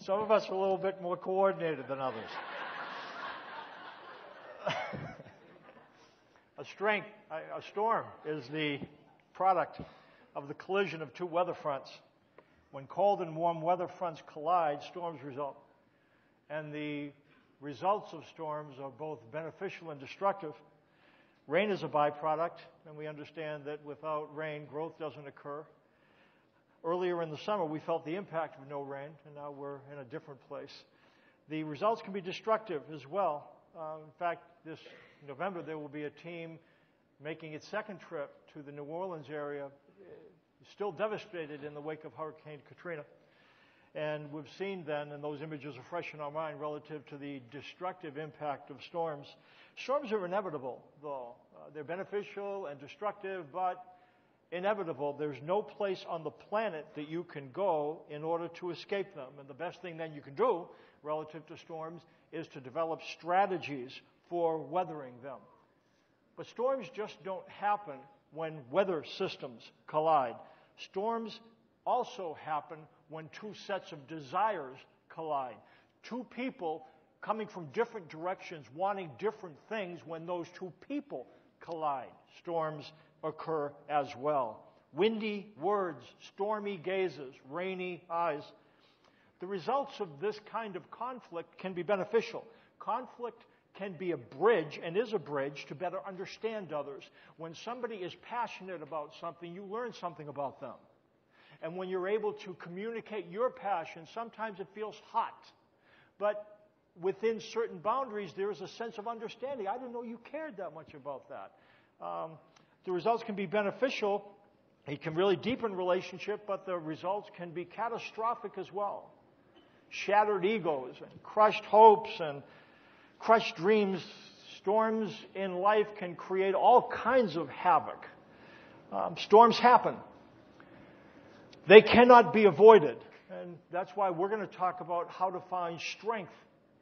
Some of us are a little bit more coordinated than others. A storm is the product of the collision of two weather fronts. When cold and warm weather fronts collide, storms result. And the results of storms are both beneficial and destructive. Rain is a byproduct, and we understand that without rain, growth doesn't occur. Earlier in the summer, we felt the impact of no rain, and now we're in a different place. The results can be destructive as well. In fact, this November, there will be a team making its second trip to the New Orleans area, still devastated in the wake of Hurricane Katrina. And we've seen then, and those images are fresh in our mind relative to the destructive impact of storms. Storms are inevitable, though. They're beneficial and destructive, but inevitable. There's no place on the planet that you can go in order to escape them. And the best thing then you can do relative to storms is to develop strategies for weathering them. But storms just don't happen when weather systems collide. Storms also happen when two sets of desires collide. Two people coming from different directions wanting different things. When those two people collide, storms occur as well. Windy words, stormy gazes, rainy eyes. The results of this kind of conflict can be beneficial. Conflict can be a bridge, and is a bridge, to better understand others. When somebody is passionate about something, you learn something about them. And when you're able to communicate your passion, sometimes it feels hot. But within certain boundaries, there is a sense of understanding. I didn't know you cared that much about that. The results can be beneficial. It can really deepen relationship, but the results can be catastrophic as well. Shattered egos and crushed hopes and crushed dreams. Storms in life can create all kinds of havoc. Storms happen. They cannot be avoided. And that's why we're going to talk about how to find strength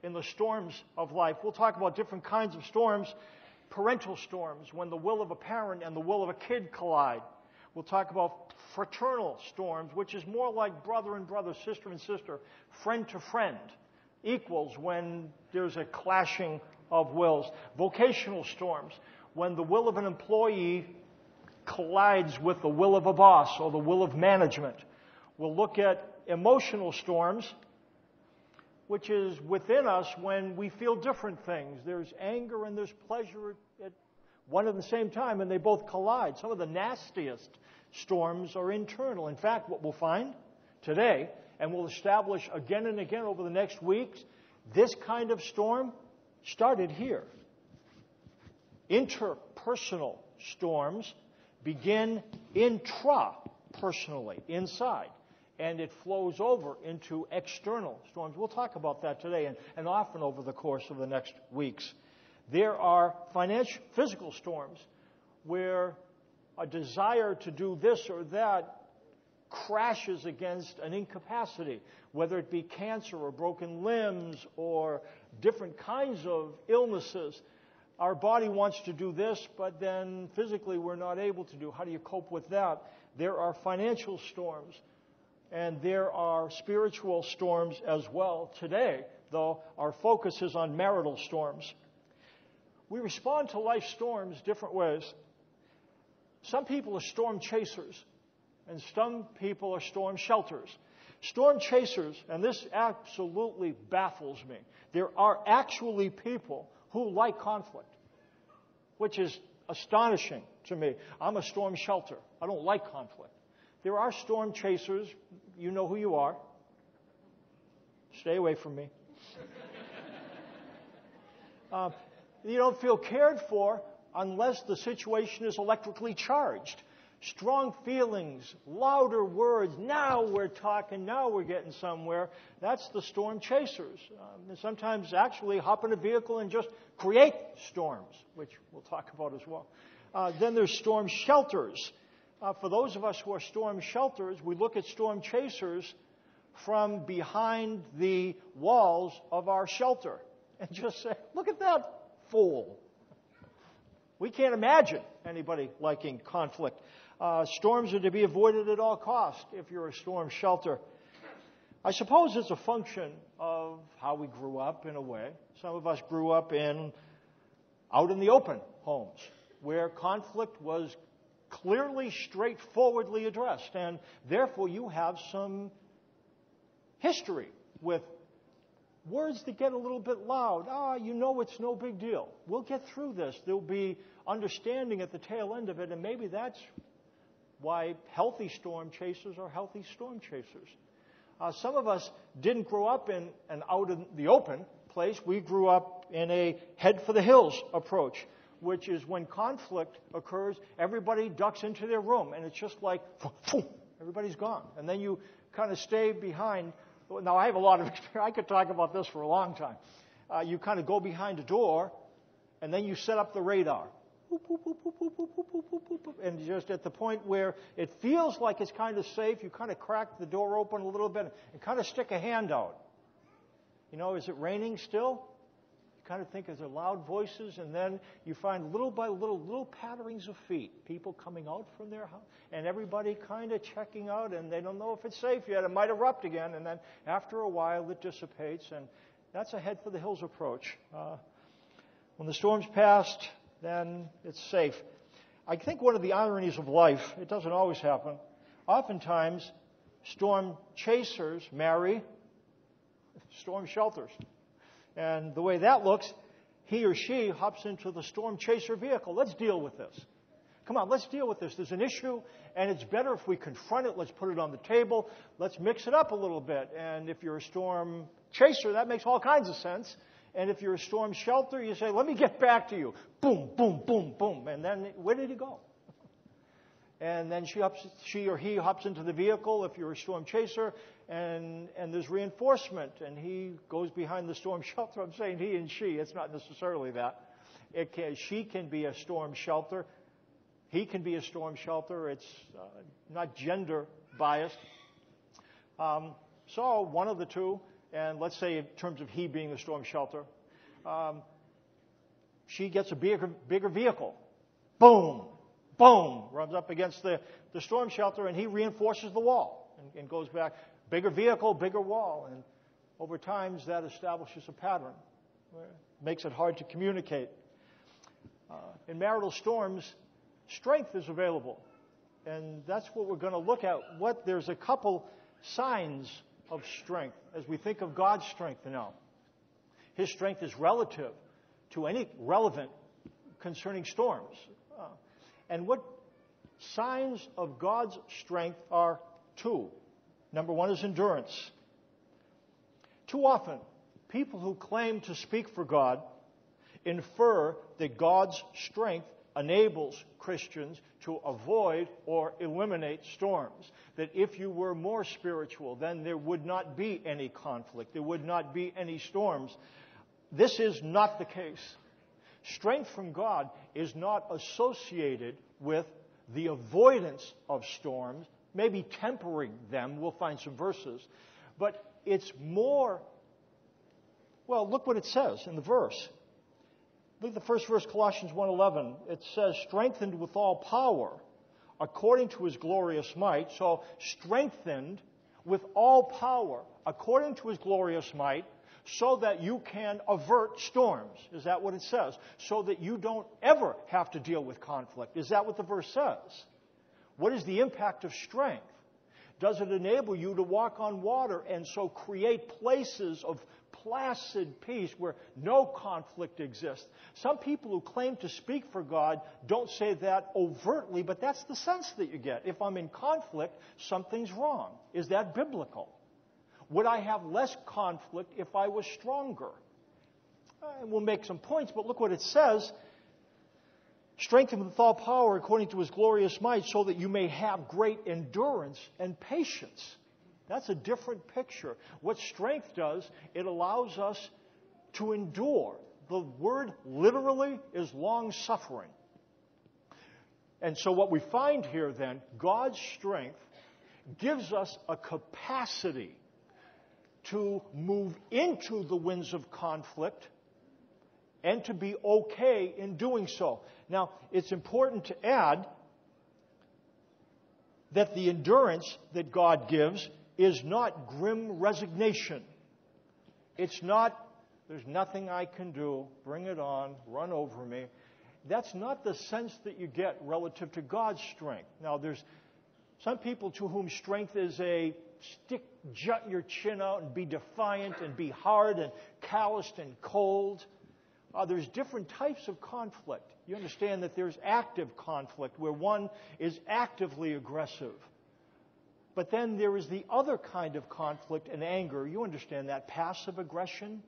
in the storms of life. We'll talk about different kinds of storms. Parental storms, when the will of a parent and the will of a kid collide. We'll talk about fraternal storms, which is more like brother and brother, sister and sister, friend to friend. Equals when there's a clashing of wills. Vocational storms, when the will of an employee collides with the will of a boss or the will of management. We'll look at emotional storms, which is within us when we feel different things. There's anger and there's pleasure at one and the same time, and they both collide. Some of the nastiest storms are internal. In fact, what we'll find today, and we'll establish again and again over the next weeks, this kind of storm started here. Interpersonal storms begin intrapersonally, inside, and it flows over into external storms. We'll talk about that today and often over the course of the next weeks. There are physical storms where a desire to do this or that crashes against an incapacity, whether it be cancer or broken limbs or different kinds of illnesses. Our body wants to do this, but then physically we're not able to do. How do you cope with that? There are financial storms, and there are spiritual storms as well. Today, though, our focus is on marital storms. We respond to life storms different ways. Some people are storm chasers, and some people are storm shelters. Storm chasers, and this absolutely baffles me, there are actually people who like conflict, which is astonishing to me. I'm a storm shelter. I don't like conflict. There are storm chasers. You know who you are. Stay away from me. You don't feel cared for unless the situation is electrically charged. Strong feelings, louder words. Now we're talking. Now we're getting somewhere. That's the storm chasers. And sometimes actually hop in a vehicle and just create storms, which we'll talk about as well. Then there's storm shelters. For those of us who are storm shelters, we look at storm chasers from behind the walls of our shelter and just say, look at that fool. We can't imagine anybody liking conflict. Storms are to be avoided at all costs if you're a storm shelter. I suppose it's a function of how we grew up in a way. Some of us grew up out in the open homes where conflict was clearly, straightforwardly addressed. And therefore you have some history with words that get a little bit loud. You know it's no big deal. We'll get through this. There'll be understanding at the tail end of it, and maybe that's why healthy storm chasers are healthy storm chasers. Some of us didn't grow up in an out in the open place. We grew up in a head for the hills approach, which is when conflict occurs, everybody ducks into their room, and it's just like, everybody's gone. And then you kind of stay behind. Now, I have a lot of experience. I could talk about this for a long time. You kind of go behind a door, and then you set up the radar. And just at the point where it feels like it's kind of safe, you kind of crack the door open a little bit and kind of stick a hand out. You know, is it raining still? You kind of think, is there loud voices? And then you find little by little patterings of feet, people coming out from their house, and everybody kind of checking out, and they don't know if it's safe yet. It might erupt again, and then after a while it dissipates, and that's a head for the hills approach. When the storm's passed, then it's safe. I think one of the ironies of life, it doesn't always happen, oftentimes storm chasers marry storm shelters. And the way that looks, he or she hops into the storm chaser vehicle. Let's deal with this. Come on, let's deal with this. There's an issue, and it's better if we confront it. Let's put it on the table. Let's mix it up a little bit. And if you're a storm chaser, that makes all kinds of sense. And if you're a storm shelter, you say, let me get back to you. Boom, boom, boom, boom. And then where did he go? And then she or he hops into the vehicle if you're a storm chaser, and there's reinforcement, and he goes behind the storm shelter. I'm saying he and she. It's not necessarily that. She can be a storm shelter. He can be a storm shelter. It's not gender biased. So one of the two, and let's say in terms of he being the storm shelter, she gets a bigger vehicle. Boom, boom, runs up against the storm shelter, and he reinforces the wall and goes back. Bigger vehicle, bigger wall. And over time, that establishes a pattern. Makes it hard to communicate. In marital storms, strength is available. And that's what we're going to look at. There's a couple signs of strength as we think of God's strength now. His strength is relative to any relevant concerning storms. And what signs of God's strength are two. Number one is endurance. Too often, people who claim to speak for God infer that God's strength enables Christians to avoid or eliminate storms. That if you were more spiritual, then there would not be any conflict. There would not be any storms. This is not the case. Strength from God is not associated with the avoidance of storms, maybe tempering them. We'll find some verses. But it's more, well, look what it says in the verse. Look at the first verse, Colossians 1:11. It says, strengthened with all power according to His glorious might. So strengthened with all power according to His glorious might, so that you can avert storms. Is that what it says? So that you don't ever have to deal with conflict. Is that what the verse says? What is the impact of strength? Does it enable you to walk on water and so create places of placid peace where no conflict exists? Some people who claim to speak for God don't say that overtly, but that's the sense that you get. If I'm in conflict, something's wrong. Is that biblical? Would I have less conflict if I was stronger? We'll make some points, but look what it says. Strengthened with all power according to His glorious might, so that you may have great endurance and patience. That's a different picture. What strength does, it allows us to endure. The word literally is long-suffering. And so what we find here then, God's strength gives us a capacity to move into the winds of conflict and to be okay in doing so. Now, it's important to add that the endurance that God gives is not grim resignation. It's not, there's nothing I can do, bring it on, run over me. That's not the sense that you get relative to God's strength. Now, there's some people to whom strength is a jut your chin out and be defiant and be hard and calloused and cold. There's different types of conflict. You understand that there's active conflict where one is actively aggressive. But then there is the other kind of conflict and anger. You understand that, passive aggression.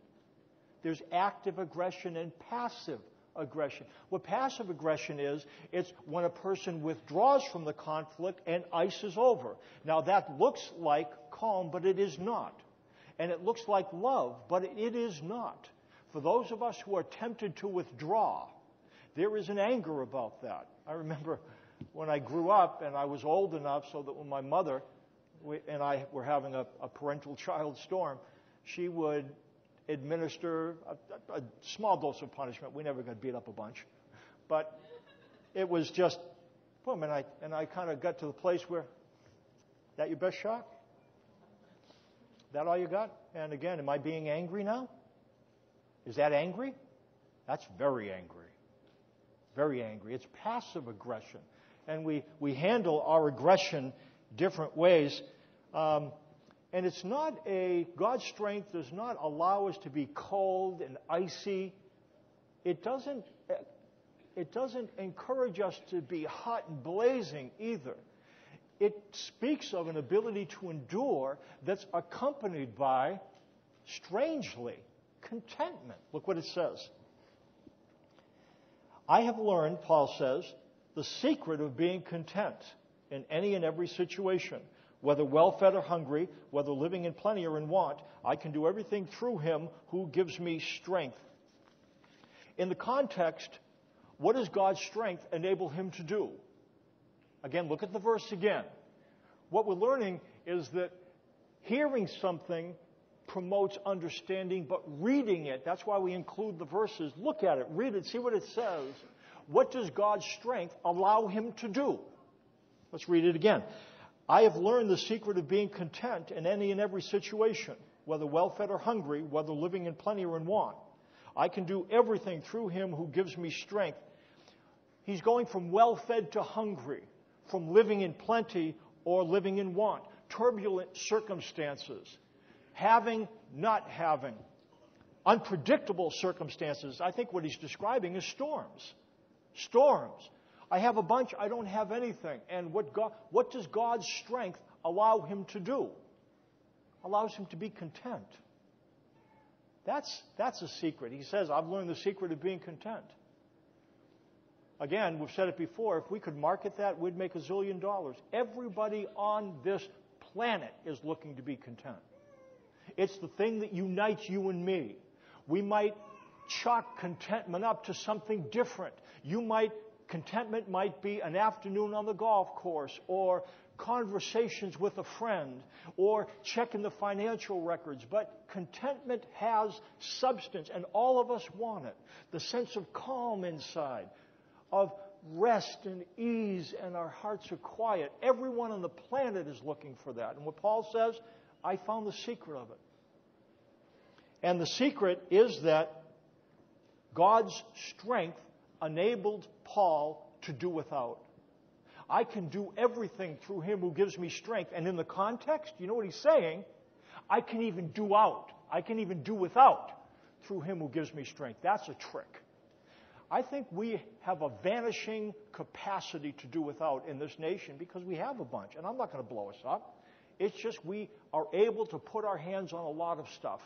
There's active aggression and passive aggression. What passive aggression is, it's when a person withdraws from the conflict and ices over. Now that looks like calm, but it is not. And it looks like love, but it is not. For those of us who are tempted to withdraw, there is an anger about that. I remember when I grew up and I was old enough so that when my mother and I were having a parental-child storm, she would administer a small dose of punishment. We never got beat up a bunch. But it was just, boom, and I kind of got to the place where, that your best shot? That all you got? And again, am I being angry now? Is that angry? That's very angry. Very angry. It's passive aggression. And we handle our aggression different ways. And it's not God's strength does not allow us to be cold and icy. It doesn't encourage us to be hot and blazing either. It speaks of an ability to endure that's accompanied by, strangely, contentment. Look what it says. I have learned, Paul says, the secret of being content in any and every situation. Whether well-fed or hungry, whether living in plenty or in want, I can do everything through Him who gives me strength. In the context, what does God's strength enable Him to do? Again, look at the verse again. What we're learning is that hearing something promotes understanding, but reading it, that's why we include the verses. Look at it, read it, see what it says. What does God's strength allow Him to do? Let's read it again. I have learned the secret of being content in any and every situation, whether well-fed or hungry, whether living in plenty or in want. I can do everything through Him who gives me strength. He's going from well-fed to hungry, from living in plenty or living in want. Turbulent circumstances, having, not having, unpredictable circumstances. I think what he's describing is storms. Storms. I have a bunch, I don't have anything. And what does God's strength allow him to do? Allows him to be content. That's a secret. He says, I've learned the secret of being content. Again, we've said it before, if we could market that, we'd make $1 zillion. Everybody on this planet is looking to be content. It's the thing that unites you and me. We might chalk contentment up to something different. Contentment might be an afternoon on the golf course, or conversations with a friend, or checking the financial records. But contentment has substance, and all of us want it. The sense of calm inside, of rest and ease, and our hearts are quiet. Everyone on the planet is looking for that. And what Paul says, I found the secret of it. And the secret is that God's strength enabled Paul to do without. I can do everything through him who gives me strength. And in the context, you know what he's saying? I can even do out. I can even do without through him who gives me strength. That's a trick. I think we have a vanishing capacity to do without in this nation because we have a bunch. And I'm not going to blow us up. It's just we are able to put our hands on a lot of stuff.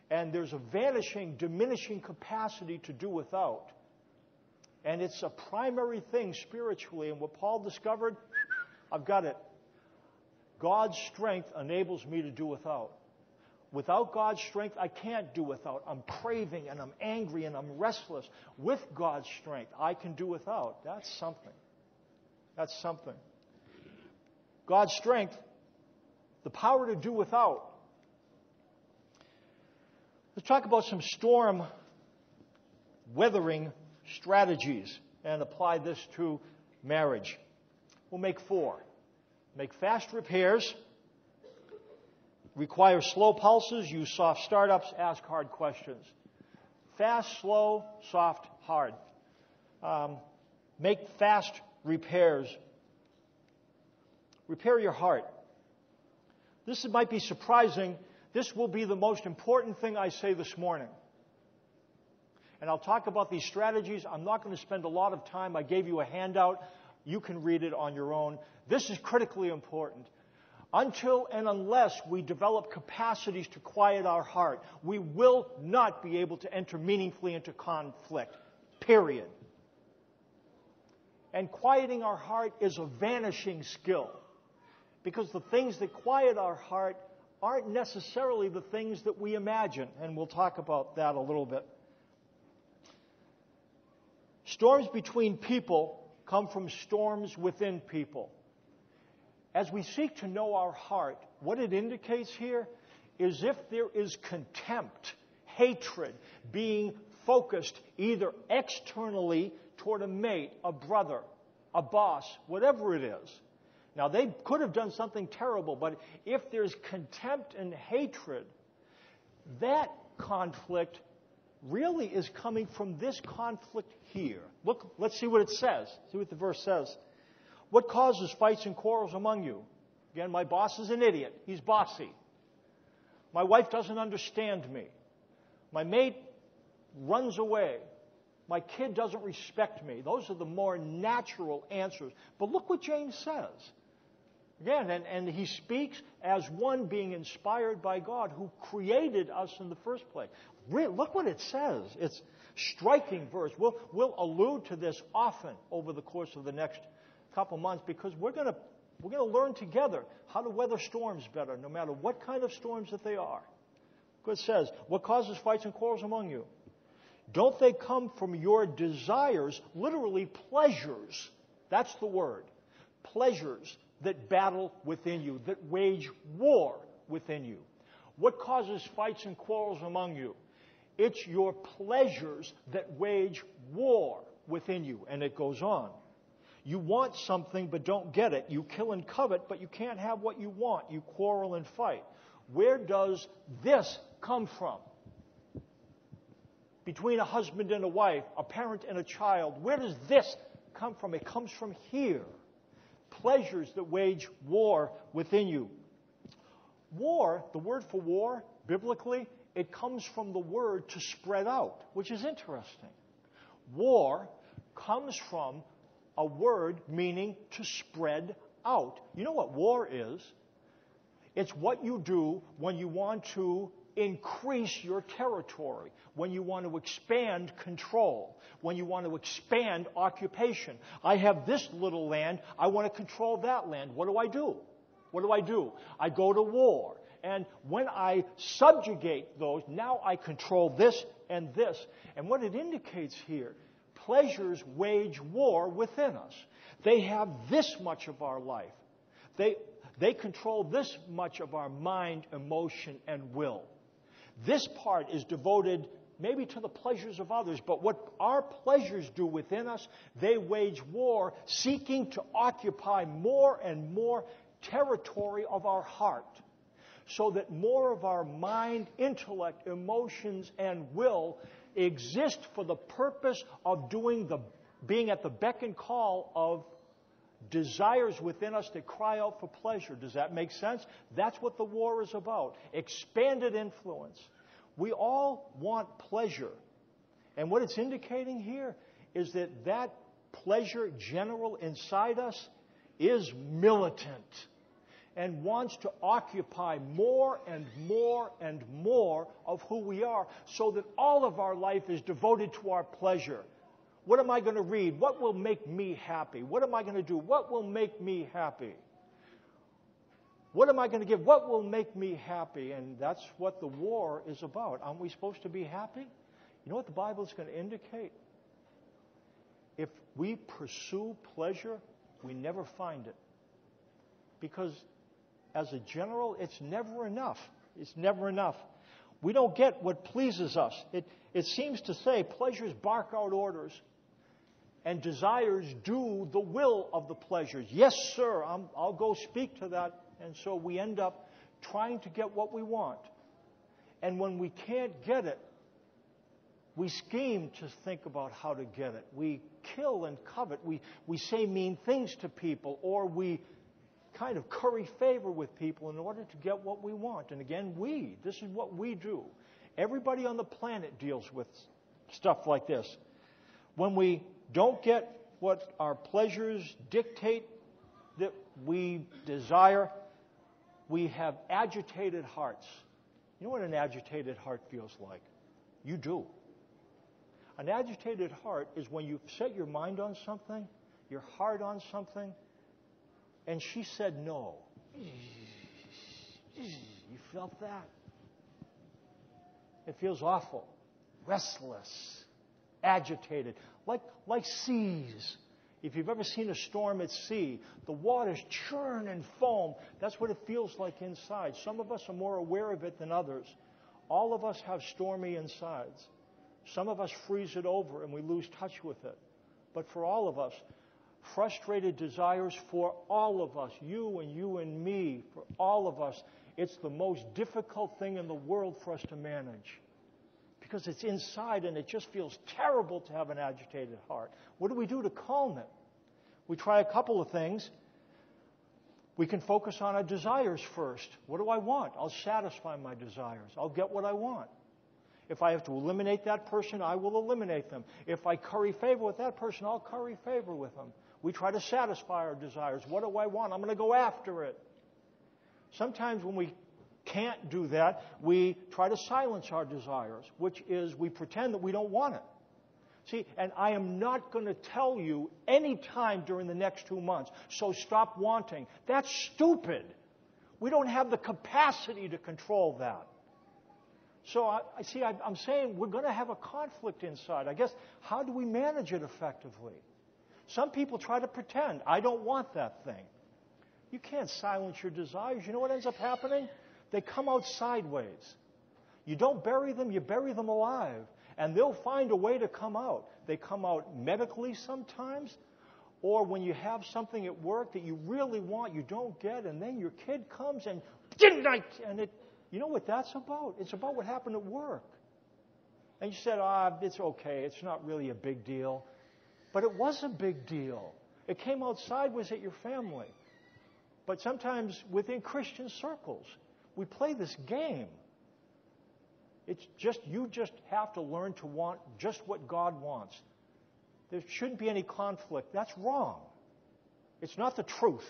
And there's a vanishing, diminishing capacity to do without. And it's a primary thing spiritually. And what Paul discovered, I've got it. God's strength enables me to do without. Without God's strength, I can't do without. I'm craving and I'm angry and I'm restless. With God's strength, I can do without. That's something. That's something. God's strength, the power to do without. Let's talk about some storm weathering strategies and apply this to marriage. We'll make 4. Make fast repairs, require slow pulses, use soft startups, ask hard questions. Fast, slow, soft, hard. Make fast repairs. Repair your heart. This might be surprising. This will be the most important thing I say this morning. And I'll talk about these strategies. I'm not going to spend a lot of time. I gave you a handout. You can read it on your own. This is critically important. Until and unless we develop capacities to quiet our heart, we will not be able to enter meaningfully into conflict. Period. And quieting our heart is a vanishing skill. Because the things that quiet our heart aren't necessarily the things that we imagine. And we'll talk about that a little bit. Storms between people come from storms within people. As we seek to know our heart, what it indicates here is if there is contempt, hatred being focused either externally toward a mate, a brother, a boss, whatever it is. Now, they could have done something terrible, but if there's contempt and hatred, that conflict really is coming from this conflict here. Look, let's see what it says. See what the verse says. What causes fights and quarrels among you? Again, my boss is an idiot. He's bossy. My wife doesn't understand me. My mate runs away. My kid doesn't respect me. Those are the more natural answers. But look what James says. Again, and he speaks as one being inspired by God who created us in the first place. Look what it says. It's a striking verse. We'll allude to this often over the course of the next couple months because we're going to learn together how to weather storms better, no matter what kind of storms that they are. It says, what causes fights and quarrels among you? Don't they come from your desires, literally pleasures? That's the word. Pleasures that battle within you, that wage war within you. What causes fights and quarrels among you? It's your pleasures that wage war within you. And it goes on. You want something but don't get it. You kill and covet, but you can't have what you want. You quarrel and fight. Where does this come from? Between a husband and a wife, a parent and a child, where does this come from? It comes from here. Pleasures that wage war within you. War, the word for war, biblically, it comes from the word to spread out, which is interesting. War comes from a word meaning to spread out. You know what war is? It's what you do when you want to increase your territory, when you want to expand control, when you want to expand occupation. I have this little land. I want to control that land. What do I do? What do I do? I go to war. And when I subjugate those, now I control this and this. And what it indicates here, pleasures wage war within us. They have this much of our life. They control this much of our mind, emotion, and will. This part is devoted maybe to the pleasures of others, but what our pleasures do within us, they wage war, seeking to occupy more and more territory of our heart, so that more of our mind, intellect, emotions, and will exist for the purpose of being at the beck and call of desires within us that cry out for pleasure. Does that make sense? That's what the war is about. Expanded influence. We all want pleasure. And what it's indicating here is that pleasure general inside us is militant and wants to occupy more and more and more of who we are, so that all of our life is devoted to our pleasure. What am I going to read? What will make me happy? What am I going to do? What will make me happy? What am I going to give? What will make me happy? And that's what the war is about. Aren't we supposed to be happy? You know what the Bible is going to indicate? If we pursue pleasure, we never find it. Because as a general, it's never enough. It's never enough. We don't get what pleases us. It seems to say pleasures bark out orders and desires do the will of the pleasures. Yes, sir, I'll go speak to that. And so we end up trying to get what we want. And when we can't get it, we scheme to think about how to get it. We kill and covet. We say mean things to people, or we kind of curry favor with people in order to get what we want. And again, this is what we do. Everybody on the planet deals with stuff like this. When we don't get what our pleasures dictate that we desire, we have agitated hearts. You know what an agitated heart feels like? You do. An agitated heart is when you've set your mind on something, your heart on something, and she said no. You felt that? It feels awful, restless, agitated, like seas. If you've ever seen a storm at sea, the waters churn and foam. That's what it feels like inside. Some of us are more aware of it than others. All of us have stormy insides. Some of us freeze it over and we lose touch with it. But for all of us, frustrated desires for all of us, you and me, for all of us, it's the most difficult thing in the world for us to manage. Because it's inside and it just feels terrible to have an agitated heart. What do we do to calm it? We try a couple of things. We can focus on our desires first. What do I want? I'll satisfy my desires. I'll get what I want. If I have to eliminate that person, I will eliminate them. If I curry favor with that person, I'll curry favor with them. We try to satisfy our desires. What do I want? I'm going to go after it. Sometimes when we can't do that, we try to silence our desires, which is we pretend that we don't want it. See, and I am not going to tell you any time during the next 2 months, so stop wanting. That's stupid. We don't have the capacity to control that. So, I'm saying we're going to have a conflict inside. I guess, how do we manage it effectively? Some people try to pretend, I don't want that thing. You can't silence your desires. You know what ends up happening? They come out sideways. You don't bury them, you bury them alive. And they'll find a way to come out. They come out medically sometimes, or when you have something at work that you really want, you don't get, and then your kid comes and you know what that's about? It's about what happened at work. And you said, it's okay. It's not really a big deal. But it was a big deal. It came out sideways at your family. But sometimes within Christian circles, we play this game. You just have to learn to want just what God wants. There shouldn't be any conflict. That's wrong. It's not the truth.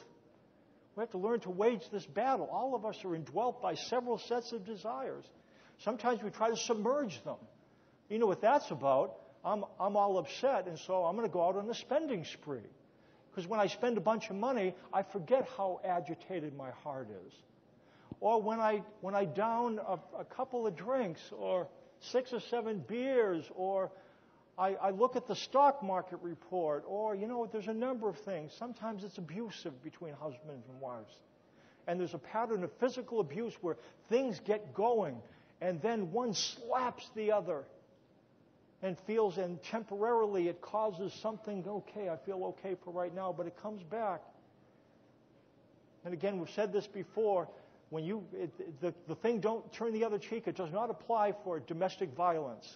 We have to learn to wage this battle. All of us are indwelt by several sets of desires. Sometimes we try to submerge them. You know what that's about? I'm all upset, and so I'm going to go out on a spending spree. Because when I spend a bunch of money, I forget how agitated my heart is. Or when I down a couple of drinks, or 6 or 7 beers, or I look at the stock market report, or, there's a number of things. Sometimes it's abusive between husbands and wives. And there's a pattern of physical abuse where things get going, and then one slaps the other and temporarily it causes something, okay, I feel okay for right now, but it comes back. And again, we've said this before, when the thing, don't turn the other cheek, it does not apply for domestic violence.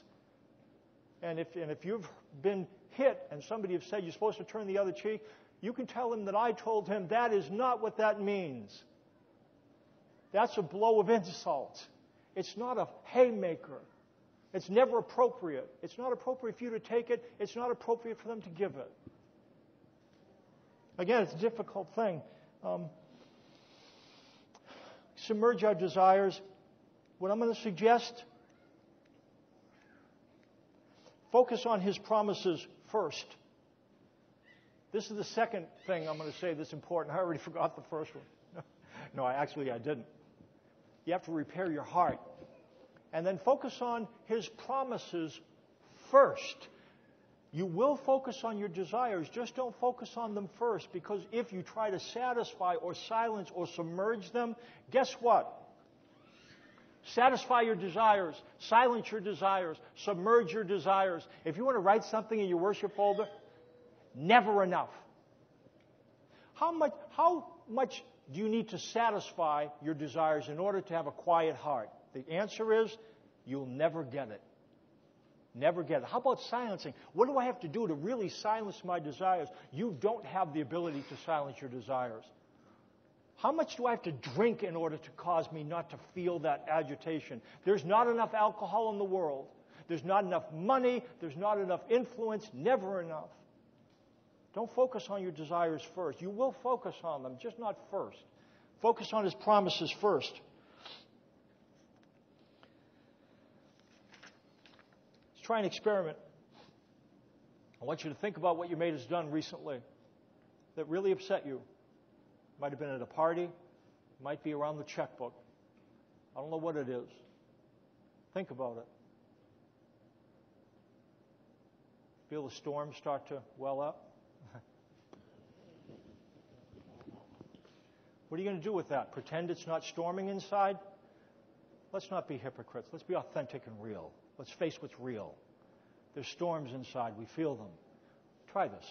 And if you've been hit and somebody has said you're supposed to turn the other cheek, you can tell him that I told him that is not what that means. That's a blow of insult. It's not a haymaker. It's never appropriate. It's not appropriate for you to take it. It's not appropriate for them to give it. Again, it's a difficult thing. Submerge our desires. What I'm going to suggest, focus on His promises first. This is the second thing I'm going to say that's important. I already forgot the first one. No, I didn't. You have to repair your heart. And then focus on His promises first. You will focus on your desires. Just don't focus on them first, because if you try to satisfy or silence or submerge them, guess what? Satisfy your desires, silence your desires, submerge your desires. If you want to write something in your worship folder, never enough. How much do you need to satisfy your desires in order to have a quiet heart? The answer is, you'll never get it. Never get it. How about silencing? What do I have to do to really silence my desires? You don't have the ability to silence your desires. How much do I have to drink in order to cause me not to feel that agitation? There's not enough alcohol in the world. There's not enough money. There's not enough influence. Never enough. Don't focus on your desires first. You will focus on them, just not first. Focus on His promises first. Let's try an experiment. I want you to think about what your mate has done recently that really upset you. Might have been at a party. Might be around the checkbook. I don't know what it is. Think about it. Feel the storm start to well up? What are you going to do with that? Pretend it's not storming inside? Let's not be hypocrites. Let's be authentic and real. Let's face what's real. There's storms inside. We feel them. Try this.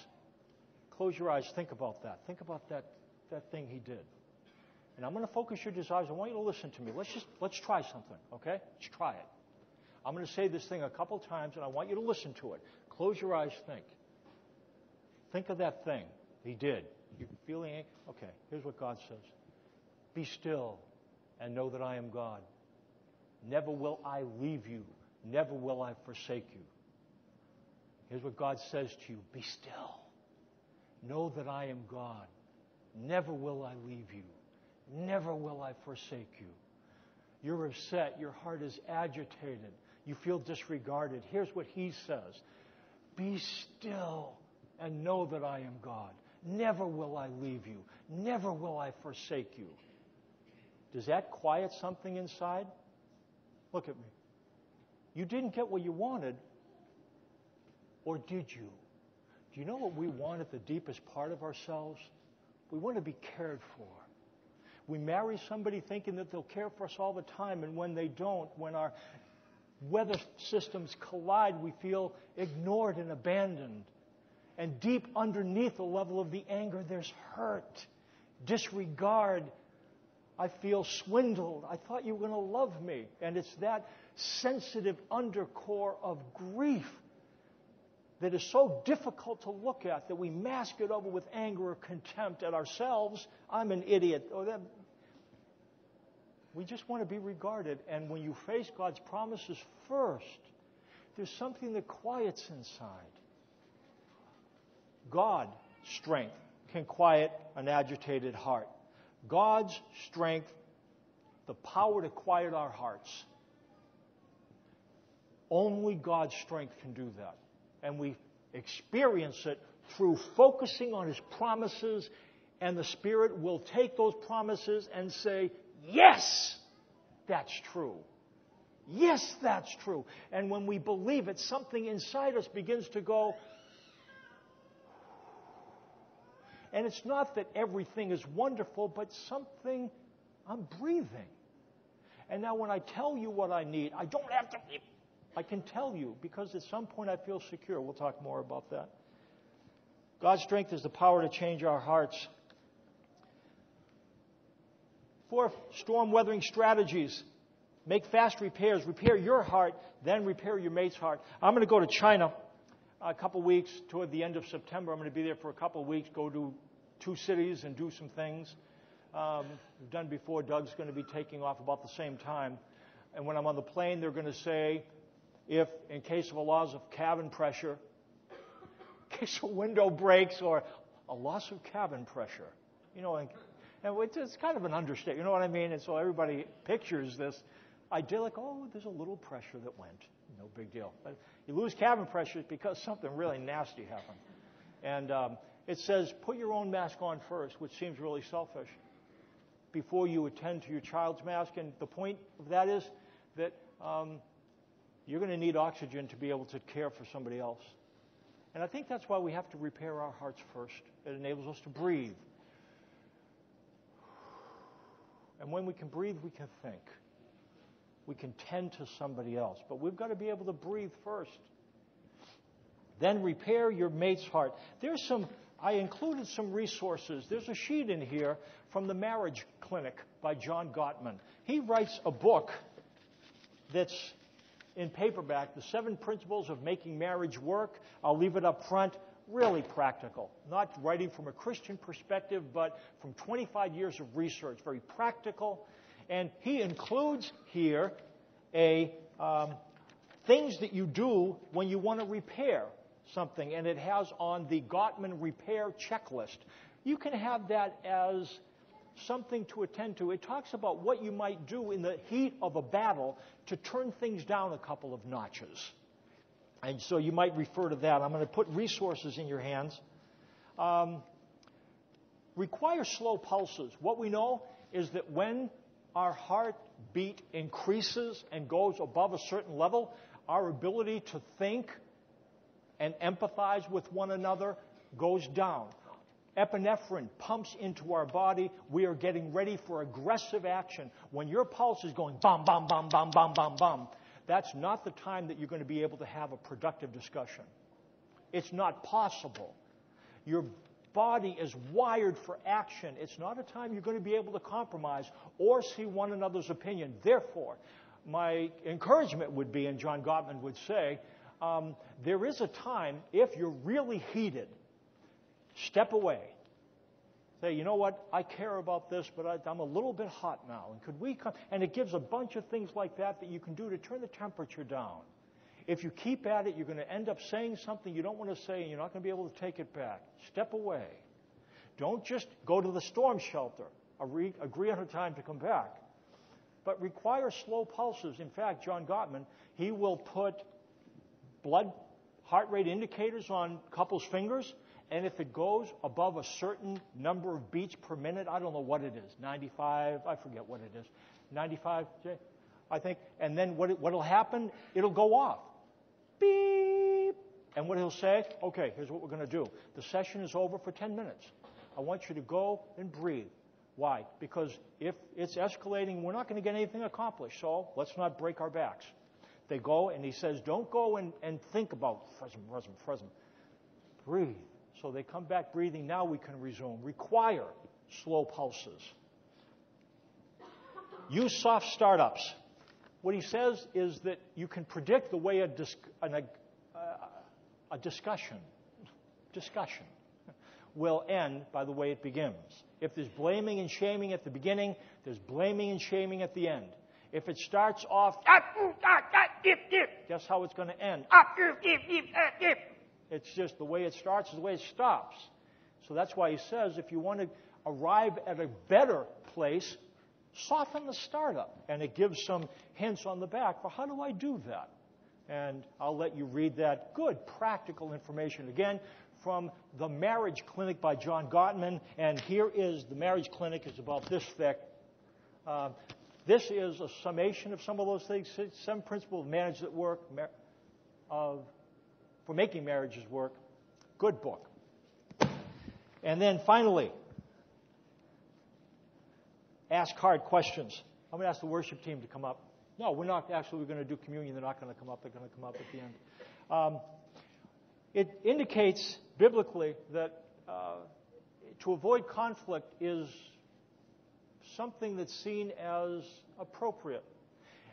Close your eyes. Think about that. Think about that thing he did. And I'm going to focus your desires. I want you to listen to me. Let's try something, okay? Let's try it. I'm going to say this thing a couple times, and I want you to listen to it. Close your eyes. Think. Think of that thing he did. You're feeling, okay, here's what God says. Be still and know that I am God. Never will I leave you. Never will I forsake you. Here's what God says to you. Be still. Know that I am God. Never will I leave you. Never will I forsake you. You're upset. Your heart is agitated. You feel disregarded. Here's what He says. Be still and know that I am God. Never will I leave you. Never will I forsake you. Does that quiet something inside? Look at me. You didn't get what you wanted, or did you? Do you know what we want at the deepest part of ourselves? We want to be cared for. We marry somebody thinking that they'll care for us all the time, and when they don't, when our weather systems collide, we feel ignored and abandoned. And deep underneath the level of the anger, there's hurt, disregard. I feel swindled. I thought you were going to love me. And it's that sensitive undercore of grief that is so difficult to look at that we mask it over with anger or contempt at ourselves. I'm an idiot. We just want to be regarded. And when you face God's promises first, there's something that quiets inside. God's strength can quiet an agitated heart. God's strength, the power to quiet our hearts. Only God's strength can do that. And we experience it through focusing on His promises, and the Spirit will take those promises and say, yes, that's true. Yes, that's true. And when we believe it, something inside us begins to go. And it's not that everything is wonderful, but something, I'm breathing. And now when I tell you what I need, I don't have to, I can tell you, because at some point I feel secure. We'll talk more about that. God's strength is the power to change our hearts. 4 storm weathering strategies. Make fast repairs. Repair your heart, then repair your mate's heart. I'm going to go to China a couple weeks. Toward the end of September, I'm going to be there for a couple of weeks, go to 2 cities and do some things. We've done before. Doug's going to be taking off about the same time. And when I'm on the plane, they're going to say, if in case of a loss of cabin pressure, in case a window breaks, or a loss of cabin pressure, and it's kind of an understatement, you know what I mean? And so everybody pictures this idyllic, there's a little pressure that went. No big deal. But you lose cabin pressure because something really nasty happened. And it says, put your own mask on first, which seems really selfish, before you attend to your child's mask. And the point of that is that you're going to need oxygen to be able to care for somebody else. And I think that's why we have to repair our hearts first. It enables us to breathe. And when we can breathe, we can think. We can tend to somebody else. But we've got to be able to breathe first. Then repair your mate's heart. There's some I included some resources. There's a sheet in here from the Marriage Clinic by John Gottman. He writes a book that's in paperback, The 7 Principles of Making Marriage Work. I'll leave it up front. Really practical. Not writing from a Christian perspective, but from 25 years of research. Very practical. And he includes here things that you do when you want to repair something. And it has on the Gottman repair checklist. You can have that as something to attend to. It talks about what you might do in the heat of a battle to turn things down a couple of notches. And so you might refer to that. I'm going to put resources in your hands. Require slow pulses. What we know is that when our heartbeat increases and goes above a certain level, our ability to think and empathize with one another goes down. Epinephrine pumps into our body. We are getting ready for aggressive action. When your pulse is going bum, bum, bum, bum, bum, bum, bum, that's not the time that you're going to be able to have a productive discussion. It's not possible. Your body is wired for action. It's not a time you're going to be able to compromise or see one another's opinion. Therefore, my encouragement would be, and John Gottman would say, there is a time, if you're really heated, step away. Say, you know what, I care about this, but I'm a little bit hot now. And could we come? And it gives a bunch of things like that you can do to turn the temperature down. If you keep at it, you're going to end up saying something you don't want to say, and you're not going to be able to take it back. Step away. Don't just go to the storm shelter. Agree on a time to come back. But require slow pulses. In fact, John Gottman, he will put blood heart rate indicators on couples' fingers. And if it goes above a certain number of beats per minute, I don't know what it is, 95, I forget what it is, 95, I think. And then what will happen, it'll go off. Beep. And what he'll say, okay, here's what we're going to do. The session is over for 10 minutes. I want you to go and breathe. Why? Because if it's escalating, we're not going to get anything accomplished. So let's not break our backs. They go, and he says, don't go and think about fresm. Breathe. So they come back breathing. Now we can resume. Require slow pulses. Use soft startups. What he says is that you can predict the way a discussion will end by the way it begins. If there's blaming and shaming at the beginning, there's blaming and shaming at the end. If it starts off, guess how it's going to end? It's just the way it starts is the way it stops. So that's why he says if you want to arrive at a better place, soften the startup. And it gives some hints on the back for how do I do that? And I'll let you read that. Good, practical information. Again, from the Marriage Clinic by John Gottman. And here is the Marriage Clinic. It's about this thick. This is a summation of some of those things. 7 principles of marriage that work, for making marriages work. Good book. And then finally, ask hard questions. I'm going to ask the worship team to come up. No, we're not. Actually, we're going to do communion. They're not going to come up. They're going to come up at the end. It indicates biblically that to avoid conflict is something that's seen as appropriate.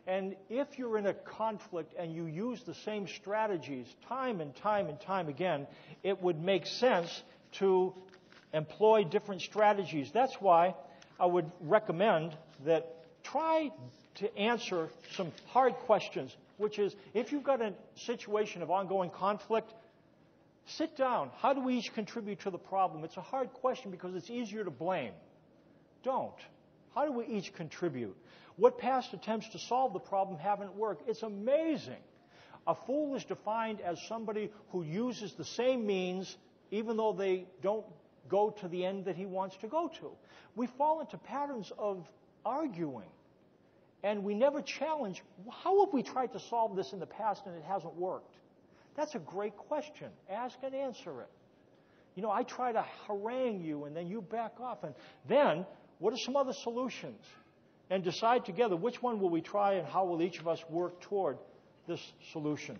And if you're in a conflict and you use the same strategies time and time again, it would make sense to employ different strategies. That's why I would recommend that try to answer some hard questions, which is if you've got a situation of ongoing conflict, sit down. How do we each contribute to the problem? It's a hard question because it's easier to blame. Don't. How do we each contribute? What past attempts to solve the problem haven't worked? It's amazing. A fool is defined as somebody who uses the same means even though they don't go to the end that he wants to go to. We fall into patterns of arguing, and we never challenge, how have we tried to solve this in the past and it hasn't worked? That's a great question. Ask and answer it. You know, I try to harangue you, and then you back off. And then, what are some other solutions? And decide together which one will we try and how will each of us work toward this solution.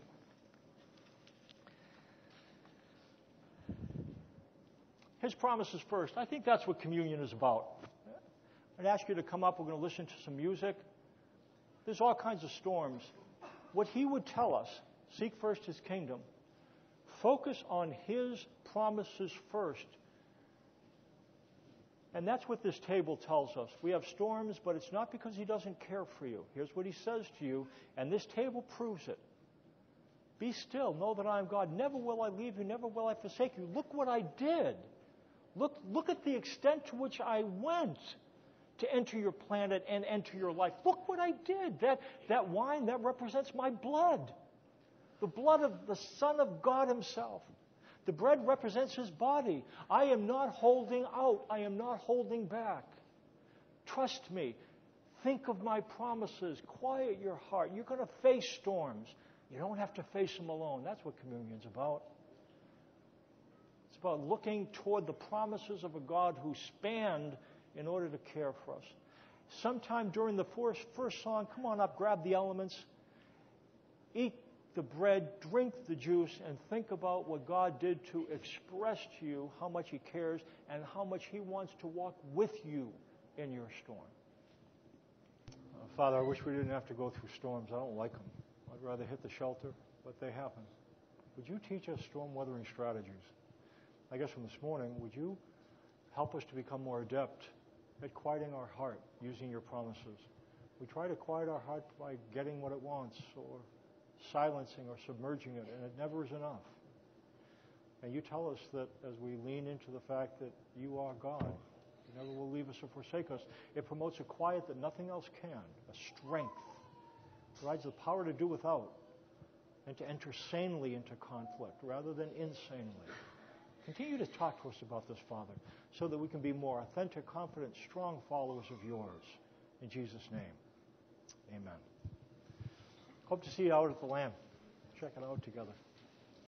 His promises first. I think that's what communion is about. I'd ask you to come up. We're going to listen to some music. There's all kinds of storms. What He would tell us, seek first His kingdom. Focus on His promises first. And that's what this table tells us. We have storms, but it's not because He doesn't care for you. Here's what He says to you, and this table proves it. Be still, know that I am God. Never will I leave you, never will I forsake you. Look what I did. Look at the extent to which I went to enter your planet and enter your life. Look what I did. That wine, that represents my blood. The blood of the Son of God Himself. The bread represents His body. I am not holding out. I am not holding back. Trust me. Think of my promises. Quiet your heart. You're going to face storms. You don't have to face them alone. That's what communion's about. It's about looking toward the promises of a God who spanned in order to care for us. Sometime during the first song, come on up, grab the elements, eat the bread, drink the juice, and think about what God did to express to you how much He cares and how much He wants to walk with you in your storm. Father, I wish we didn't have to go through storms. I don't like them. I'd rather hit the shelter, but they happen. Would you teach us storm weathering strategies? I guess from this morning, would you help us to become more adept at quieting our heart using your promises? We try to quiet our heart by getting what it wants or silencing or submerging it, and it never is enough. And you tell us that as we lean into the fact that you are God, you never will leave us or forsake us, it promotes a quiet that nothing else can, a strength, provides the power to do without and to enter sanely into conflict rather than insanely. Continue to talk to us about this, Father, so that we can be more authentic, confident, strong followers of yours. In Jesus' name, amen. Hope to see you out at the Lamb. Check it out together.